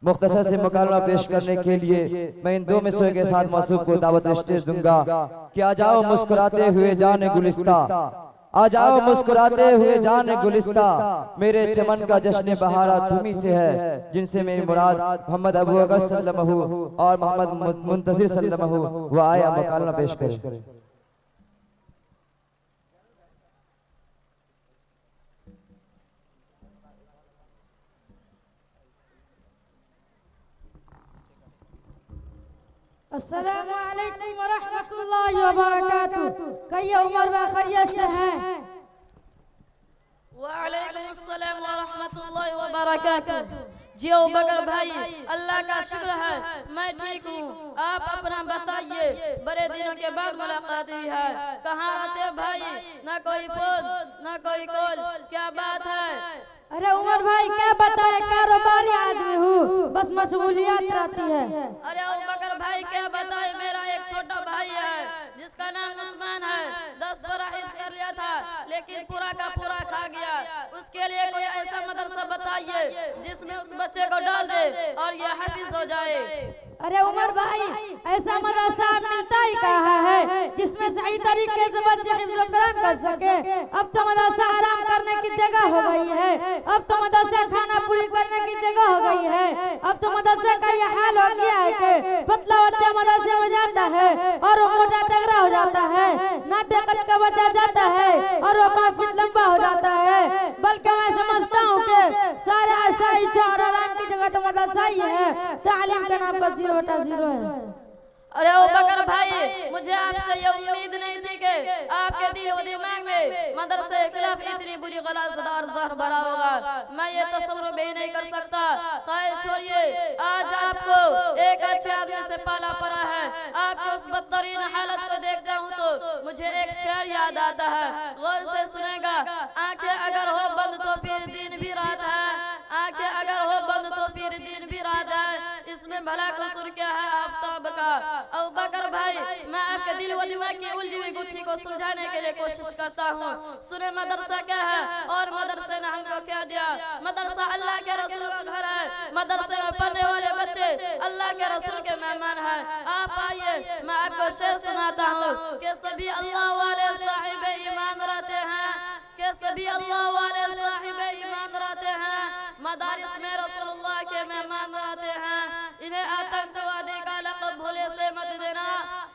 मुख्तसर से मुकालमा पेश करने के लिए मैं इन दो मिसरों के साथ मौसूफ को दावत स्टेज दूंगा कि आ जाओ मुस्कुराते हुए जाने गुलिस्ता, आ जाओ मुस्कुराते हुए जाने गुलिस्ता, मेरे चमन का जश्न बहारा तुम्ही से है, जिनसे मेरी मुराद मोहम्मद अबू बकर सल्लल्लाहु और मोहम्मद मुंतजिर सल्लल्लाहु वो आया मुकालमा पेश करें। अस्सलामु अलैकुम व रहमतुल्लाहि व बरकातुहू। कई उमर व खैरियत से हैं? वालेकुम अस्सलाम व रहमतुल्लाहि व बरकातुहू। जी अबू बकर भाई, अल्लाह का शुक्र है मैं ठीक हूँ, आप अपना बताइए, बड़े दिनों के बाद मुलाकात हुई है, कहाँ रहते भाई? ना कोई फोन ना कोई कॉल, क्या बात है? अरे उमर भाई क्या बताए, कारोबारी आदमी हूँ, बस मशगूलियत रहती है। अरे अबू बकर भाई क्या बताए, मेरा एक छोटा भाई है जिसका नाम उस्मान है, 10 पारा हिफ्ज़ कर लिया था लेकिन पूरा का पूरा खा गया। उसके लिए कोई ऐसा मदरसा बताइए जिसमें उस बच्चे को डाल दे और ये हाफिज हो जाए। अरे उमर भाई ऐसा मदरसा मिलता ही कहाँ है जिसमें सही तरीके से बच्चे हिफ्ज़ कुरान कर सके। अब तो मदरसा आराम करने की जगह हो गई है, अब तो मदरसा खाना पूरी करने की जगह हो गई है। अब तो मदरसा का यह हाल हो गया है कि पतला बच्चा मदरसे में जाता है और वो मोटा तगड़ा हो जाता है, नाटे कट का बच्चा जाता है और वो 5 फीट लंबा हो जाता है। बल्कि मैं समझता हूँ कि सारे आशाइश और आराम की जगह तो मदरसा ही है, तालीम के नाम पर 0 है। अरे अबू बकर भाई, मुझे आपसे ये उम्मीद नहीं थी कि आपके दिल और दिमाग में मदरसे के खिलाफ इतनी बुरी गलाज़त और ज़हर भरा होगा, मैं ये तस्वीर भी नहीं कर सकता। खैर छोड़िए, आज आपको एक अच्छे आदमी से पाला पड़ा है, आपके उस बदतरीन हालत को देखता हूँ तो मुझे एक शेर याद आता है, गौर से सुनेगा। आंखें अगर हो बंद तो फिर दिन भी रात है, आंखें अगर हो बंद तो फिर दिन भी रात है, इसमें भला कसूर क्या है आफताब का? अबू बकर भाई, मैं आपके दिल व दिमाग की उलझी हुई गुत्थी को सुलझाने के लिए कोशिश करता हूँ। सुने मदरसा क्या है और मदरसे ने हमको क्या दिया। मदरसा अल्लाह के रसूल का घर है, मदरसे में पढ़ने वाले बच्चे अल्लाह के रसूल के मेहमान हैं। आप आइए, मैं आपको शेर सुनाता हूँ कि सभी अल्लाह वाले साहिब ईमान रहते हैं, कि सभी अल्लाह वाले साहिब ईमान रहते हैं, मदारिस में रसूलुल्लाह के मेहमान रहते हैं। इन्हें आतंकवादी का लक़ब भूले से मत देना,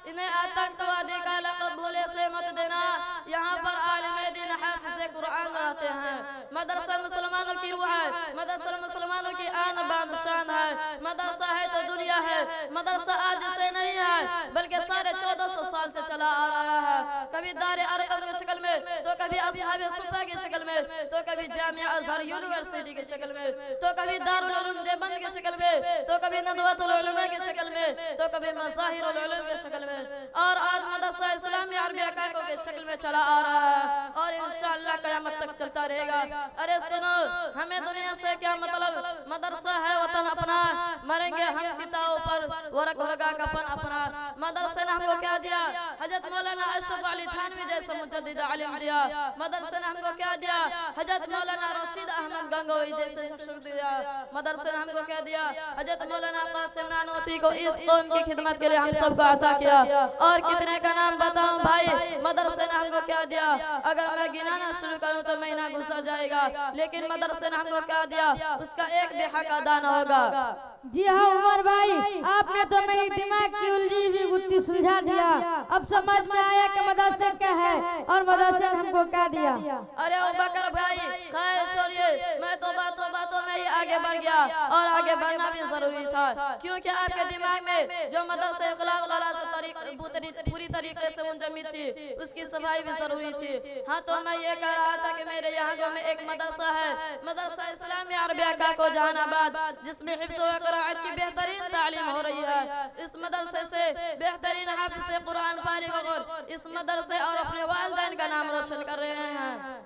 इन्हें आतंकवादी का लक़ब भूले से मत देना। यहाँ पर आलिम दीन हाफ़िज़ कुरान रहते हैं। मदरसा मुसलमानों की रूह है, मदरसा मुसलमानों की आन बान शान है। मदरसा है तो दुनिया है, मदरसा आज से नहीं है बल्कि साढ़े 1400 साल से चला आ रहा है। कभी दारे अरक़म की शक्ल में, तो कभी असहाबे सुफ़ा की शक्ल में, तो कभी जामिया अज़हर यूनिवर्सिटी की शक्ल में, तो कभी दारुल उलूम देवबंद की शक्ल में, तो कभी नदवतुल उलमा की शक्ल में, तो कभी मज़ाहिरुल उलूम की शक्ल में, और आज मदरसा इस्लामी अरबिया काको की शक्ल में चला आ रहा है और इंशाअल्लाह क़यामत तक चलता रहेगा। अरे सुनो, हमें दुनिया से क्या मतलब, मदरसा है वतन अपना, मरेंगे हम किताबों पर वरक होगा कफन अपना। मदरसे ने हमको क्या दिया? हजरत मौलाना अशरफ अली थानवी जैसा मुजद्दिद आलिम दिया। मदरसे ने हमको क्या दिया? हजरत मौलाना रशीद अहमद गंगोई जैसे शख्स दिया। मदरसे ने हमको क्या दिया? हजरत मौलाना कासिम नानोती को इस कौम की खिदमत के लिए हम सबको अता किया। और कितने का नाम बताऊं भाई, मदरसे ने हमको क्या दिया? अगर मैं गिनाना शुरू करूं तो महीना गुजर जाएगा, लेकिन मदरसे ने हमको क्या दिया उसका एक भी हक अदा न होगा। जी हाँ उमर भाई, आपने तो मेरी दिमाग की उलझी हुई गुत्थी सुलझा दिया। अब समझ में आया कि मदरसे क्या है और मदरसे ने हमको क्या दिया। अरे अबू बकर भाई, खैर छोड़िए, मैं तो बातों में ही आगे बढ़ गया और आगे बढ़ना भी जरूरी था, क्योंकि आपके दिमाग में जो मदरसे इखलाक पूरी तरीके से मुंजमद थी उसकी सफाई भी जरूरी थी। हाँ, तो मैं ये कह रहा था कि मेरे यहाँ गाँव में एक मदरसा है, मदरसा इस्लामी अरबिया काको जहानाबाद, जिसमें हिफ्ज़ व क़िराअत की बेहतरीन तालीम हो रही है। इस मदरसे से बेहतरीन हाफ़िज़ कुरान फारिग और इस मदरसे और अपने वालिदैन का नाम रोशन कर रहे हैं।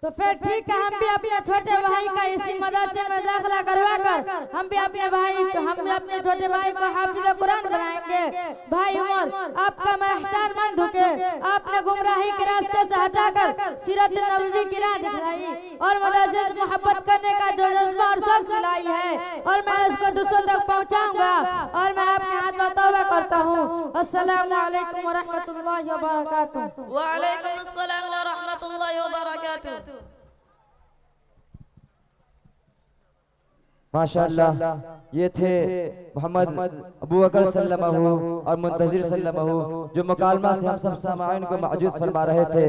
तो फिर ठीक है, हम भी अपने छोटे भाई का इसी मदरसे में दाखिला करवा कर हम भी अपने छोटे भाई को हाफिज़ कुरान बनाएंगे। भाई उमर, आपका मैं एहसानमंद हूं कि आपने गुमराही के रास्ते से हटाकर सीरत नबवी की राह दिखाई और मदरसे से मोहब्बत करने का जो जज्बा और शौक़ दिलाई है, और मैं इसको दूसरों तक पहुंचाऊंगा और मैं अपने हाथ में तौबा करता हूँ। अस्सलामु अलैकुम व रहमतुल्लाहि व बरकातुहू। वालेकुम अस्सलाम व रहमतुल्लाहि व बरकातुहू। माशाअल्लाह, ये थे मोहम्मद अबू बकर सल्लल्लाहु और मुंतजिर सल्लल्लाहु जो मुकालमा से हम सब सामाइन को मौजूद फरमा रहे थे।